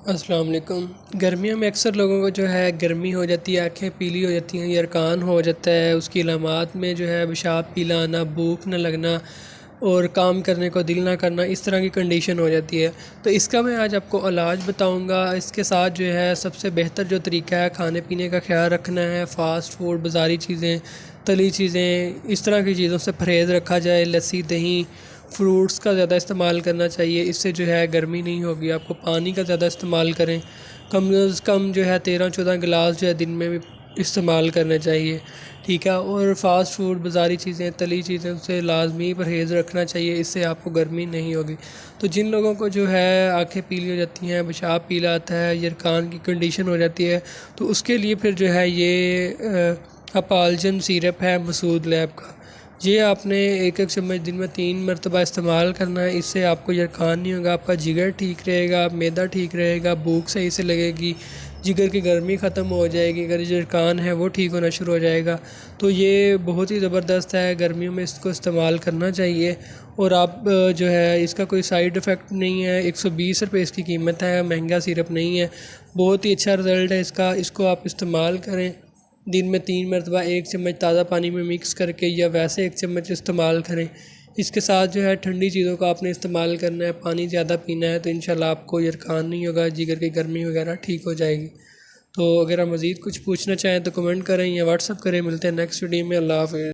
अस्सलाम वालेकुम। गर्मियों में अक्सर लोगों को जो है गर्मी हो जाती है, आँखें पीली हो जाती हैं, यरकान हो जाता है। उसकी अलामात में जो है पेशाब पीला आना, भूख न लगना और काम करने को दिल ना करना, इस तरह की कंडीशन हो जाती है। तो इसका मैं आज आपको इलाज बताऊंगा। इसके साथ जो है सबसे बेहतर जो तरीका है खाने पीने का ख्याल रखना है। फ़ास्ट फूड, बाज़ारी चीज़ें, तली चीज़ें, इस तरह की चीज़ों से परहेज़ रखा जाए। लस्सी, दही, फ्रूट्स का ज़्यादा इस्तेमाल करना चाहिए। इससे जो है गर्मी नहीं होगी। आपको पानी का ज़्यादा इस्तेमाल करें, कम से कम जो है 13-14 गिलास जो है दिन में भी इस्तेमाल करना चाहिए, ठीक है। और फ़ास्ट फूड, बाज़ारी चीज़ें, तली चीज़ें से लाजमी परहेज़ रखना चाहिए। इससे आपको गर्मी नहीं होगी। तो जिन लोगों को जो है आँखें पीली हो जाती हैं, पेशाब पीला आता है, यरकान की कंडीशन हो जाती है, तो उसके लिए फिर जो है ये अपालजन सिरप है मसूद लैब का। ये आपने एक एक चम्मच दिन में 3 मरतबा इस्तेमाल करना है। इससे आपको यरकान नहीं होगा, आपका जिगर ठीक रहेगा, मैदा ठीक रहेगा, भूख सही से लगेगी, जिगर की गर्मी ख़त्म हो जाएगी, अगर यरकान है वो ठीक होना शुरू हो जाएगा। तो ये बहुत ही ज़बरदस्त है, गर्मियों में इसको इस्तेमाल करना चाहिए। और आप जो है इसका कोई साइड इफ़ेक्ट नहीं है। 120 रुपये इसकी कीमत है, महंगा सिरप नहीं है। बहुत ही अच्छा रिज़ल्ट है इसका। इसको आप इस्तेमाल करें। दिन में 3 मरतबा 1 चम्मच ताज़ा पानी में मिक्स करके या वैसे 1 चम्मच इस्तेमाल करें। इसके साथ जो है ठंडी चीज़ों का आपने इस्तेमाल करना है, पानी ज़्यादा पीना है, तो इंशाल्लाह आपको यरकान नहीं होगा, जिगर की गर्मी वगैरह ठीक हो जाएगी। तो अगर आप मज़ीद कुछ पूछना चाहें तो कमेंट करें या व्हाट्सअप करें। मिलते हैं नेक्स्ट वीडियो में। अल्लाह हाफ़िज़।